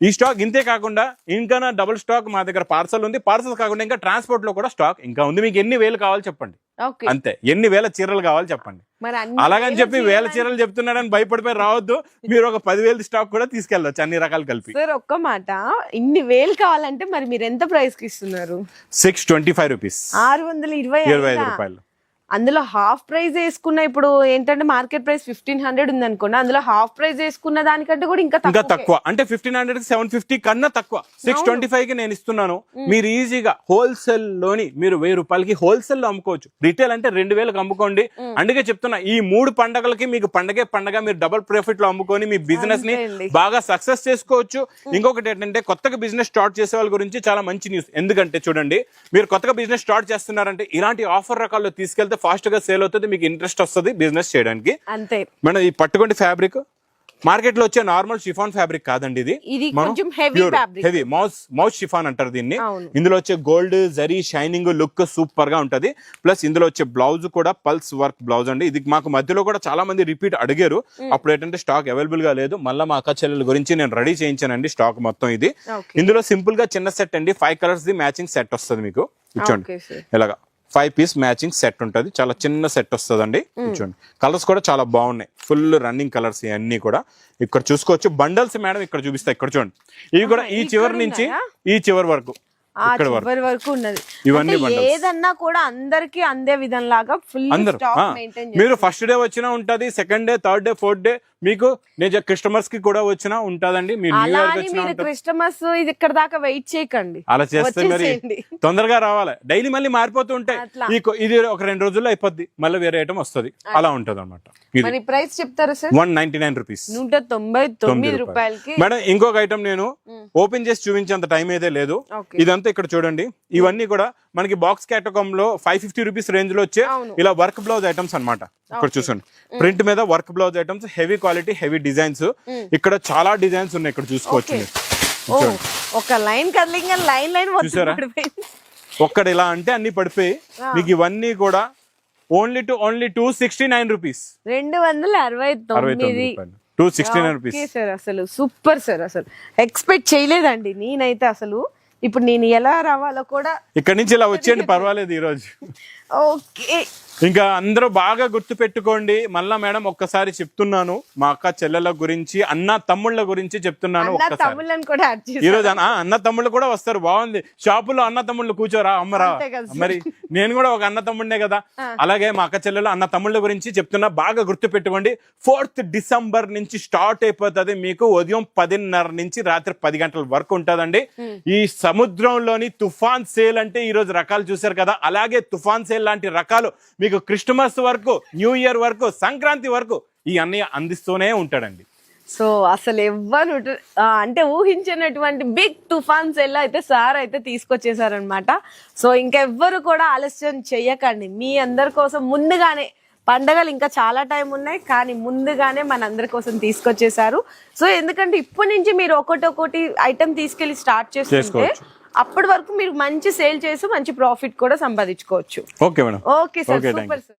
ఈ స్టాక్ ఇంతే కాకుండా ఇంకా డబుల్ స్టాక్ మా దగ్గర పార్సల్ ఉంది. పార్సల్ కాకుండా ఇంకా ట్రాన్స్పోర్ట్ లో కూడా స్టాక్ ఇంకా ఉంది. మీకు ఎన్ని వేలు కావాలి చెప్పండి, అంతే. ఎన్ని వేల చీరలు కావాలి చెప్పండి. అలాగని చెప్పి 1000 చీరలు చెప్తున్నాడని భయపడిపోయి రావద్దు. మీరు ఒక 10,000 స్టాక్ కూడా తీసుకెళ్ళవచ్చు, అన్ని రకాలు కలిపి. సార్ ఒక్క మాట, ఇన్ని వేలు కావాలంటే మరి మీరు ఎంత ప్రైస్ కి ఇస్తున్నారు? 625 రూపీస్, 625 రూపాయలు. అందులో హాఫ్ ప్రైస్ వేసుకున్న, ఇప్పుడు ఏంటంటే మార్కెట్ ప్రైస్ 1500 ఉంది అనుకోండి, అందులో హాఫ్ ప్రైస్ వేసుకున్న దానికంటే కూడా ఇంకా తక్కువ. అంటే 1500 కి 750 కన్నా తక్కువ 625 కి నేను ఇస్తున్నాను. మీరు ఈజీగా హోల్సేల్ లోని మీరు 1000 రూపాయలకి హోల్సేల్ లో అమ్ముకోవచ్చు. రిటైల్ అంటే 2000కి అమ్ముకోండి. అందుకే చెప్తున్నా, ఈ 3 పండగలకి మీకు పండగే పండగ, మీరు డబుల్ ప్రాఫిట్ లో అమ్ముకొని మీ బిజినెస్ ని బాగా సక్సెస్ చేసుకోవచ్చు. ఇంకొకటి ఏంటంటే, కొత్తగా బిజినెస్ స్టార్ట్ చేసే వాళ్ళ గురించి చాలా మంచి న్యూస్. ఎందుకంటే చూడండి, మీరు కొత్తగా బిజినెస్ స్టార్ట్ చేస్తున్నారంటే ఇలాంటి ఆఫర్ రకాల్లో తీసుకెళ్తే ఫాస్ట్ గా సేల్ అవుతుంది, మీకు ఇంట్రెస్ట్ వస్తుంది బిజినెస్ చేయడానికి. అంతే మేడం, ఈ పట్టుకోండి ఫ్యాబ్రిక్ మార్కెట్ లో వచ్చే నార్మల్ షిఫాన్ ఫ్యాబ్రిక్ కాదండి. ఇది హెవీ మౌస్ షిఫాన్ అంటారు దీన్ని. ఇందులో వచ్చే gold zari shining look super గా ఉంటది. ప్లస్ ఇందులో వచ్చే బ్లౌజ్ కూడా పల్స్ వర్క్ బ్లౌజ్ అండి. ఇది మాకు మధ్యలో కూడా చాలా మంది రిపీట్ అడిగారు. అప్పుడు ఏంటంటే స్టాక్ అవైలబుల్ గా లేదు. మళ్ళీ మా అక్క చెల్లెల గురించి నేను రెడీ చేయించానండి స్టాక్ మొత్తం. ఇది ఇందులో సింపుల్ గా చిన్న సెట్ అండి, 5 కలర్స్ ది మ్యాచింగ్ సెట్ వస్తుంది మీకు. ఇచ్చోండి, ఇలాగా 5 పీస్ మ్యాచింగ్ సెట్ ఉంటుంది. చాలా చిన్న సెట్ వస్తుందండి. చూడండి, కలర్స్ కూడా చాలా బాగున్నాయి, ఫుల్ రన్నింగ్ కలర్స్ ఇవన్నీ కూడా. ఇక్కడ చూసుకోవచ్చు బండల్స్ మేడం, ఇక్కడ చూపిస్తా. ఇక్కడ చూడండి, ఇవి కూడా ఈ చివరి నుంచి ఈ చివరి వరకు ఇక్కడ వరకు ఉన్నది. ఇవన్నీ ఏదన్నా కూడా అందరికి అందే విధంలాగా ఫుల్ స్టాక్ మెయింటైన్. మీరు ఫస్ట్ డే వచ్చినా ఉంటది, second day, third day, fourth day మీకు నేను కస్టమర్స్ కి కూడా వచ్చినా ఉంటదండి. మీరు న్యూ ఇయర్ వచ్చినా కస్టమర్స్ ఇది ఇక్కడ దాకా వెయిట్ చేయకండి, అలా చేస్తే మరి తొందరగా రావాలి. డైలీ మళ్ళీ మారిపోతూ ఉంటాయి. ఇది ఒక 2 రోజుల్లో అయిపోద్ది, మళ్ళీ వేరే ఐటమ్ వస్తుంది, అలా ఉంటది అనమాట. మరి ప్రైస్ చెప్తారా సార్? 199 రూపీస్, 199 రూపాయలకి. మేడం ఇంకొక ఐటమ్ నేను ఓపెన్ చేసి చూపించేంత టైం అయితే లేదు. ఇదంతా ఇక్కడ చూడండి, ఇవన్నీ కూడా మనకి బాక్స్ కేటకామ్ లో 550 రూపీస్ రేంజ్ లో వచ్చే ఇలా వర్క్ బ్లౌజ్ ఐటమ్స్ అన్నమాట. ఇక్కడ చూసుకోండి, ప్రింట్ మీద work blouse items, heavy quality, heavy designs. ఇక్కడ చాలా డిజైన్స్ ఉన్నాయి, ఇక్కడ చూసుకోవచ్చు. ఓ ఒక లైన్ కదిలింగ్ లైన్ మొత్తం చూసారా? పడిపోయింది. ఒక్కడు ఇలా అంటే అన్ని పడిపోయి మీకు ఇవన్నీ కూడా only 269 rupees. 269. 269 rupees. Okay sir, అసలు సూపర్ సార్, అసలు ఎక్స్పెక్ట్ చేయలేదండి నేనైతే. అసలు ఇప్పుడు నేను ఎలా రావాలో కూడా. ఇక్కడ నుంచి ఇలా వచ్చేయండి, పర్వాలేదు ఈ రోజు. ఓకే, ఇంకా అందరూ బాగా గుర్తు పెట్టుకోండి. మళ్ళా మేడం ఒక్కసారి చెప్తున్నాను, మా అక్క చెల్లెల గురించి, అన్న తమ్ముళ్ళ గురించి చెప్తున్నాను. ఒక్కసారి తమ్ముళ్ళని కూడా యాడ్ చేసి ఈ రోజు అన్న తమ్ముళ్ళు కూడా వస్తారు. బాగుంది, షాపులో అన్న తమ్ముళ్ళు కూర్చోరా అమ్మరా. అంతే కదా సార్. మరి నేను కూడా ఒక అన్న తమ్ముడినే కదా. అలాగే మా అక్క చెల్లెలు అన్న తమ్ముళ్ళ గురించి చెప్తున్నా, బాగా గుర్తు పెట్టుకోండి. 4th డిసెంబర్ నుంచి స్టార్ట్ అయిపోతుంది. మీకు ఉదయం 10:30 నుంచి రాత్రి 10 గంటల వరకు ఉంటదండి. ఈ సముద్రంలోని తుఫాన్ సేల్ అంటే ఈ రోజు రకాలు చూసారు కదా, అలాగే తుఫాన్ సేల్ లాంటి రకాలు మీకు క్రిస్టమస్ వరకు, న్యూ ఇయర్ వరకు, సంక్రాంతి వరకు ఈ అన్ని అందిస్తూనే ఉంటాడండి. సో అసలు ఎవ్వరు అంటే ఊహించినటువంటి బిగ్ తుఫాన్ సెల్ అయితే సార్ అయితే తీసుకొచ్చేసారనమాట. సో ఇంకెవ్వరు కూడా ఆలస్యం చెయ్యకండి. మీ అందరి కోసం ముందుగానే, పండగలు ఇంకా చాలా టైం ఉన్నాయి కానీ ముందుగానే మనందరి కోసం తీసుకొచ్చేసారు. సో ఎందుకంటే ఇప్పటి నుంచి మీరు ఒకటి ఐటమ్ తీసుకెళ్లి స్టార్ట్ చేసుకుంటే అప్పటి వరకు మీరు మంచి సేల్ చేసి మంచి ప్రాఫిట్ కూడా సంపాదించుకోవచ్చు. Okay madam. Okay sir, super sir.